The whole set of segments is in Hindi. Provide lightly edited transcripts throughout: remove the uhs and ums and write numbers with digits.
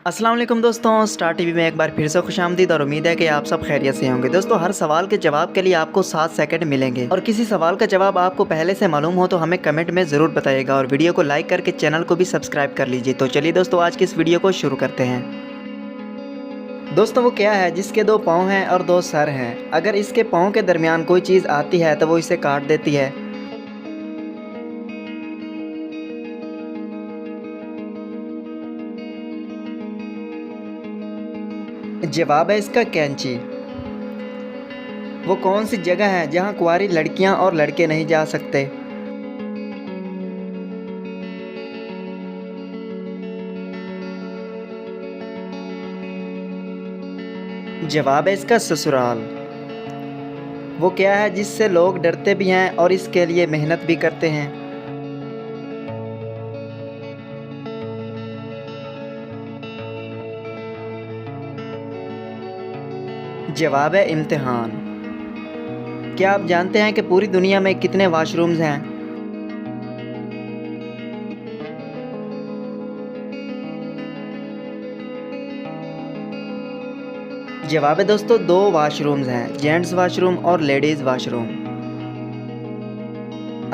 अस्सलाम वालेकुम दोस्तों, स्टार टीवी में एक बार फिर से खुशामदीद और उम्मीद है कि आप सब खैरियत से होंगे। दोस्तों, हर सवाल के जवाब के लिए आपको 7 सेकंड मिलेंगे और किसी सवाल का जवाब आपको पहले से मालूम हो तो हमें कमेंट में ज़रूर बताइएगा और वीडियो को लाइक करके चैनल को भी सब्सक्राइब कर लीजिए। तो चलिए दोस्तों, आज की इस वीडियो को शुरू करते हैं। दोस्तों, वो क्या है जिसके 2 पाँव हैं और 2 सर हैं? अगर इसके पाँव के दरमियान कोई चीज़ आती है तो वो इसे काट देती है। जवाब है इसका कैंची। वो कौन सी जगह है जहाँ कुंवारी लड़कियाँ और लड़के नहीं जा सकते? जवाब है इसका ससुराल। वो क्या है जिससे लोग डरते भी हैं और इसके लिए मेहनत भी करते हैं? जवाब है इम्तिहान। क्या आप जानते हैं कि पूरी दुनिया में कितने वॉशरूम्स हैं? जवाब है दोस्तों 2 वॉशरूम्स हैं, जेंट्स वॉशरूम और लेडीज़ वॉशरूम।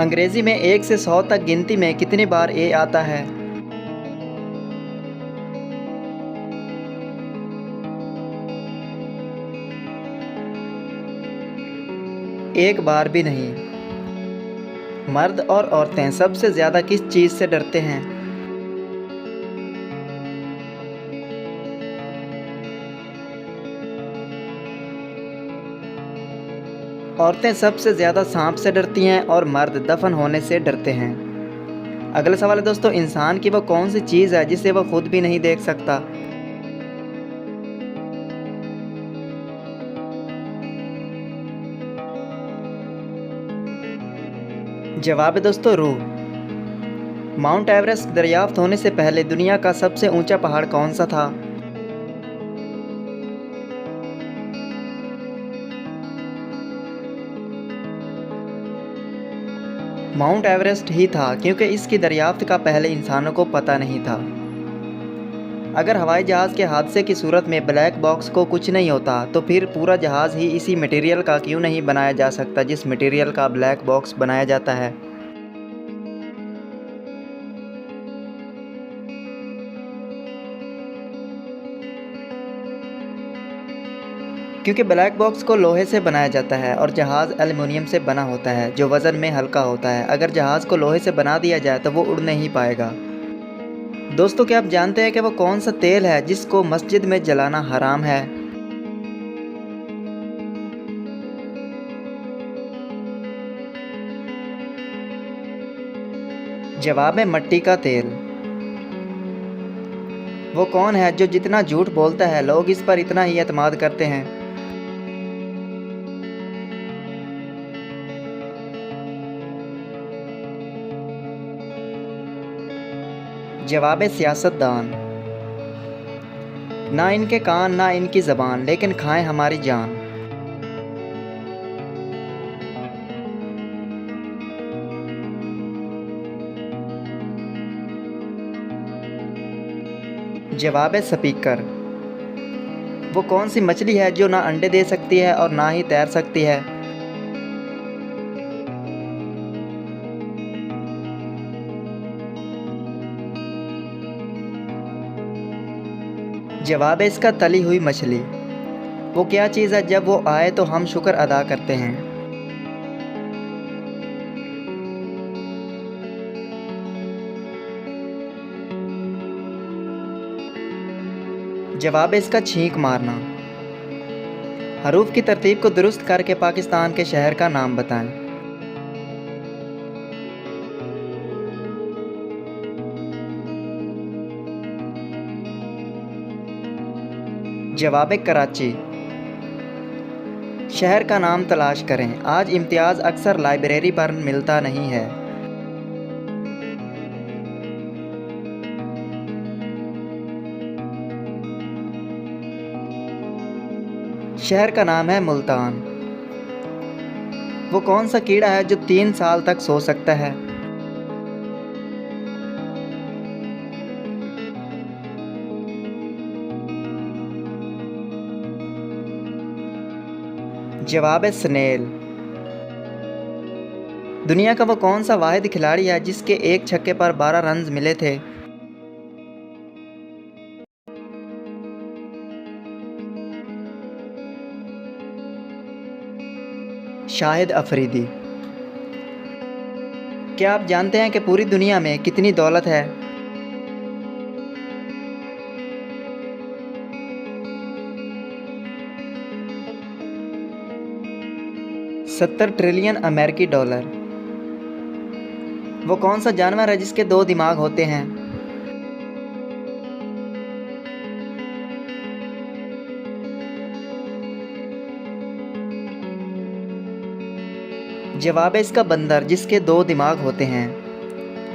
अंग्रेज़ी में 1 से 100 तक गिनती में कितनी बार ए आता है? एक बार भी नहीं। मर्द और औरतें सबसे ज़्यादा किस चीज़ से डरते हैं? औरतें सबसे ज़्यादा सांप से डरती हैं और मर्द दफन होने से डरते हैं। अगला सवाल है दोस्तों, इंसान की वो कौन सी चीज़ है जिसे वह खुद भी नहीं देख सकता? जवाब है दोस्तों रूह। माउंट एवरेस्ट दरियाफ्त होने से पहले दुनिया का सबसे ऊंचा पहाड़ कौन सा था? माउंट एवरेस्ट ही था क्योंकि इसकी दरियाफ्त का पहले इंसानों को पता नहीं था। अगर हवाई जहाज़ के हादसे की सूरत में ब्लैक बॉक्स को कुछ नहीं होता तो फिर पूरा जहाज़ ही इसी मटेरियल का क्यों नहीं बनाया जा सकता जिस मटेरियल का ब्लैक बॉक्स बनाया जाता है? क्योंकि ब्लैक बॉक्स को लोहे से बनाया जाता है और जहाज़ एल्युमिनियम से बना होता है जो वज़न में हल्का होता है। अगर जहाज़ को लोहे से बना दिया जाए तो वो उड़ नहीं पाएगा। दोस्तों, क्या आप जानते हैं कि वो कौन सा तेल है जिसको मस्जिद में जलाना हराम है? जवाब है मट्टी का तेल। वो कौन है जो जितना झूठ बोलता है लोग इस पर इतना ही एतमाद करते हैं? जवाब है सियासतदान। ना इनके कान ना इनकी ज़बान लेकिन खाएं हमारी जान। जवाब है स्पीकर। वो कौन सी मछली है जो ना अंडे दे सकती है और ना ही तैर सकती है? जवाब है इसका तली हुई मछली। वो क्या चीज़ है जब वो आए तो हम शुक्र अदा करते हैं? जवाब है इसका छींक मारना। हरूफ की तरतीब को दुरुस्त करके पाकिस्तान के शहर का नाम बताएं। जवाब है कराची। शहर का नाम तलाश करें। आज इम्तियाज़ अक्सर लाइब्रेरी पर मिलता नहीं है। शहर का नाम है मुल्तान। वो कौन सा कीड़ा है जो 3 साल तक सो सकता है? जवाब है स्नेल। दुनिया का वो कौन सा वाहिद खिलाड़ी है जिसके एक छक्के पर 12 रन मिले थे? शाहिद अफरीदी। क्या आप जानते हैं कि पूरी दुनिया में कितनी दौलत है? 70 ट्रिलियन अमेरिकी डॉलर। वो कौन सा जानवर है जिसके 2 दिमाग होते हैं? जवाब है इसका बंदर, जिसके 2 दिमाग होते हैं।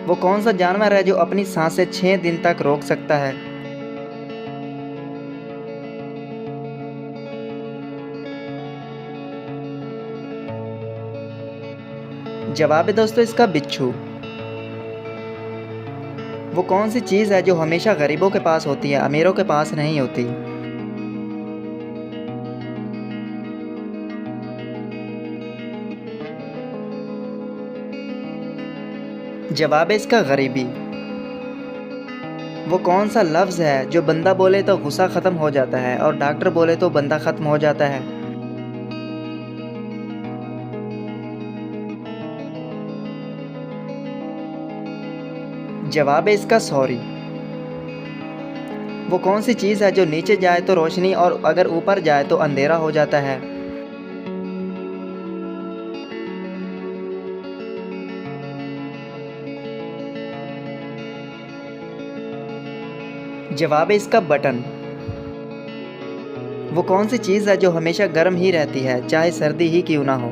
वो कौन सा जानवर है जो अपनी सांसें 6 दिन तक रोक सकता है? जवाब है दोस्तों इसका बिच्छू। वो कौन सी चीज़ है जो हमेशा गरीबों के पास होती है, अमीरों के पास नहीं होती? जवाब है इसका गरीबी। वो कौन सा लफ्ज़ है जो बंदा बोले तो गुस्सा ख़त्म हो जाता है और डॉक्टर बोले तो बंदा ख़त्म हो जाता है? जवाब है इसका सॉरी। वो कौन सी चीज़ है जो नीचे जाए तो रोशनी और अगर ऊपर जाए तो अंधेरा हो जाता है? जवाब है इसका बटन। वो कौन सी चीज़ है जो हमेशा गर्म ही रहती है, चाहे सर्दी ही क्यों ना हो?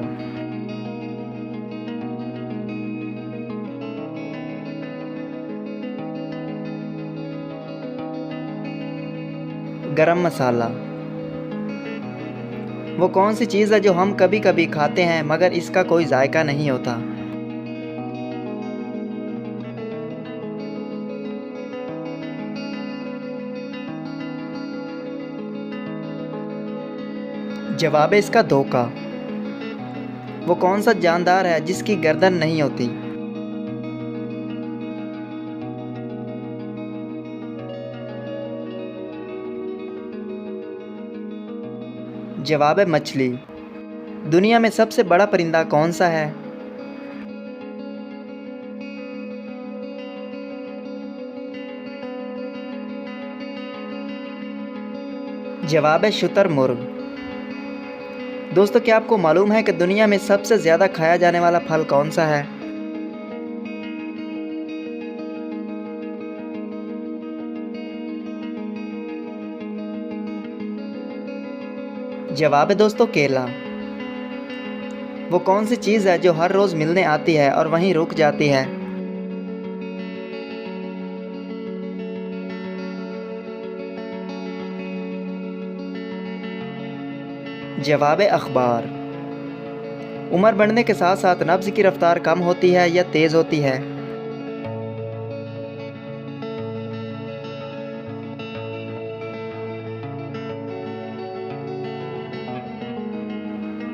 गरम मसाला। वो कौन सी चीज़ है जो हम कभी कभी खाते हैं मगर इसका कोई जायका नहीं होता? जवाब है इसका धोखा। वो कौन सा जानदार है जिसकी गर्दन नहीं होती? जवाब है मछली। दुनिया में सबसे बड़ा परिंदा कौन सा है? जवाब है शुतुरमुर्ग। दोस्तों क्या आपको मालूम है कि दुनिया में सबसे ज़्यादा खाया जाने वाला फल कौन सा है? जवाब है दोस्तों केला। वो कौन सी चीज़ है जो हर रोज़ मिलने आती है और वहीं रुक जाती है? जवाब है अखबार। उम्र बढ़ने के साथ साथ नब्ज़ की रफ्तार कम होती है या तेज़ होती है?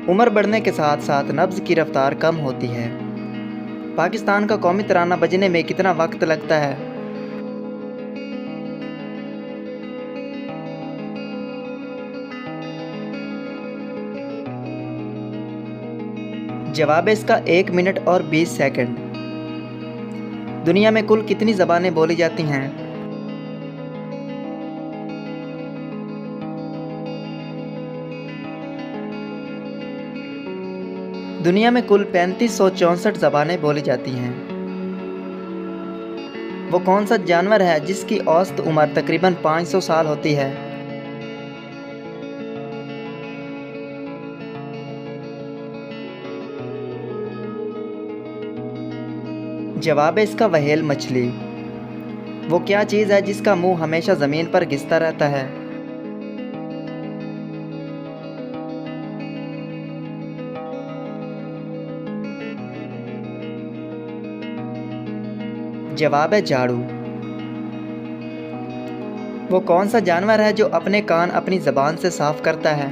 उम्र बढ़ने के साथ साथ नब्ज़ की रफ्तार कम होती है। पाकिस्तान का कौमी तराना बजने में कितना वक्त लगता है? जवाब है इसका 1 मिनट और 20 सेकंड। दुनिया में कुल कितनी ज़बानें बोली जाती हैं? दुनिया में कुल 3564 ज़बानें बोली जाती हैं। वो कौन सा जानवर है जिसकी औसत उम्र तकरीबन 500 साल होती है? जवाब है इसका व्हेल मछली। वो क्या चीज़ है जिसका मुंह हमेशा ज़मीन पर घिसता रहता है? जवाब है झाड़ू। वो कौन सा जानवर है जो अपने कान अपनी ज़बान से साफ करता है?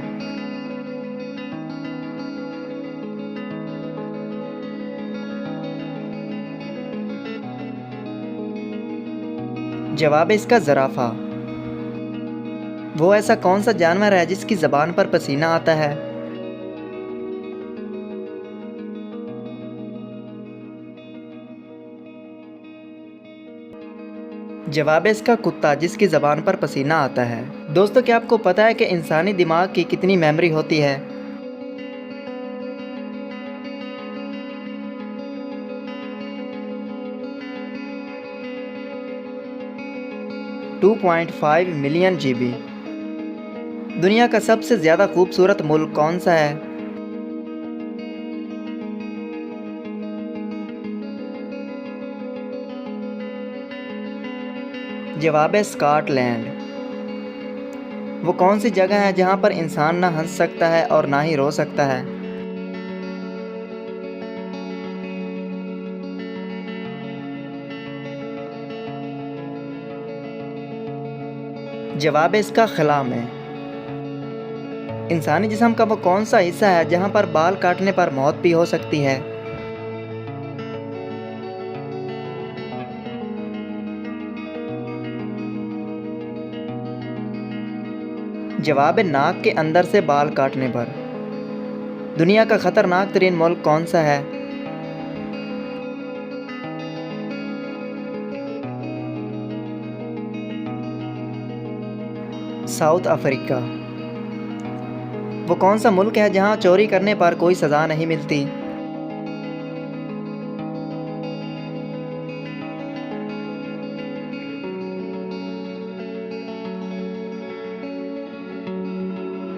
जवाब है इसका ज़राफ़ा। वो ऐसा कौन सा जानवर है जिसकी ज़बान पर पसीना आता है? जवाब है इसका कुत्ता, जिसकी ज़बान पर पसीना आता है। दोस्तों, क्या आपको पता है कि इंसानी दिमाग की कितनी मेमोरी होती है? 2.5 मिलियन GB। दुनिया का सबसे ज़्यादा खूबसूरत मुल्क कौन सा है? जवाब है स्कॉटलैंड। वो कौन सी जगह है जहाँ पर इंसान ना हंस सकता है और ना ही रो सकता है? जवाब है इसका खला में। इंसानी जिस्म का वो कौन सा हिस्सा है जहाँ पर बाल काटने पर मौत भी हो सकती है? जवाब है नाक के अंदर से बाल काटने पर। दुनिया का खतरनाक तरीन मुल्क कौन सा है? South Africa. वो कौन सा मुल्क है जहाँ चोरी करने पर कोई सज़ा नहीं मिलती?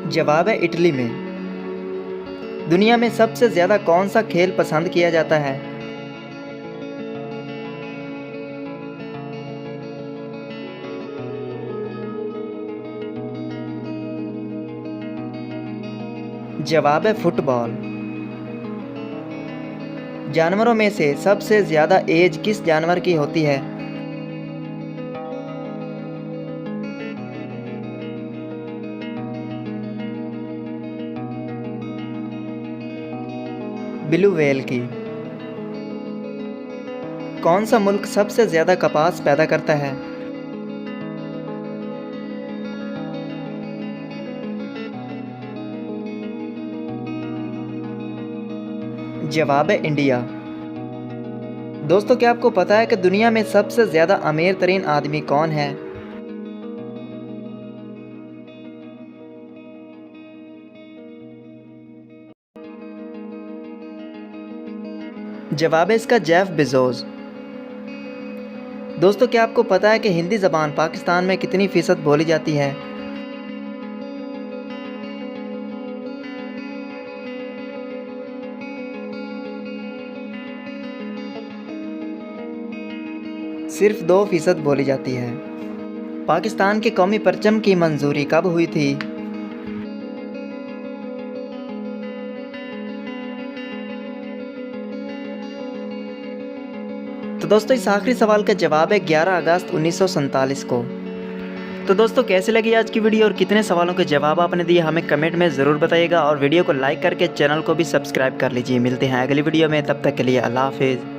जवाब है इटली में। दुनिया में सबसे ज़्यादा कौन सा खेल पसंद किया जाता है? जवाब है फुटबॉल। जानवरों में से सबसे ज़्यादा एज किस जानवर की होती है? ब्लू व्हेल की। कौन सा मुल्क सबसे ज़्यादा कपास पैदा करता है? जवाब है इंडिया। दोस्तों, क्या आपको पता है कि दुनिया में सबसे ज़्यादा अमीर तरीन आदमी कौन है? जवाब है इसका जेफ बेजोस। दोस्तों, क्या आपको पता है कि हिंदी ज़बान पाकिस्तान में कितनी फ़ीसद बोली जाती है? सिर्फ 2% बोली जाती है। पाकिस्तान के कौमी परचम की मंजूरी कब हुई थी? तो दोस्तों, इस आखिरी सवाल का जवाब है 11 अगस्त 1947 को। तो दोस्तों, कैसे लगी आज की वीडियो और कितने सवालों के जवाब आपने दिए हमें कमेंट में ज़रूर बताइएगा और वीडियो को लाइक करके चैनल को भी सब्सक्राइब कर लीजिए। मिलते हैं अगली वीडियो में, तब तक के लिए अल्लाह हाफिज़।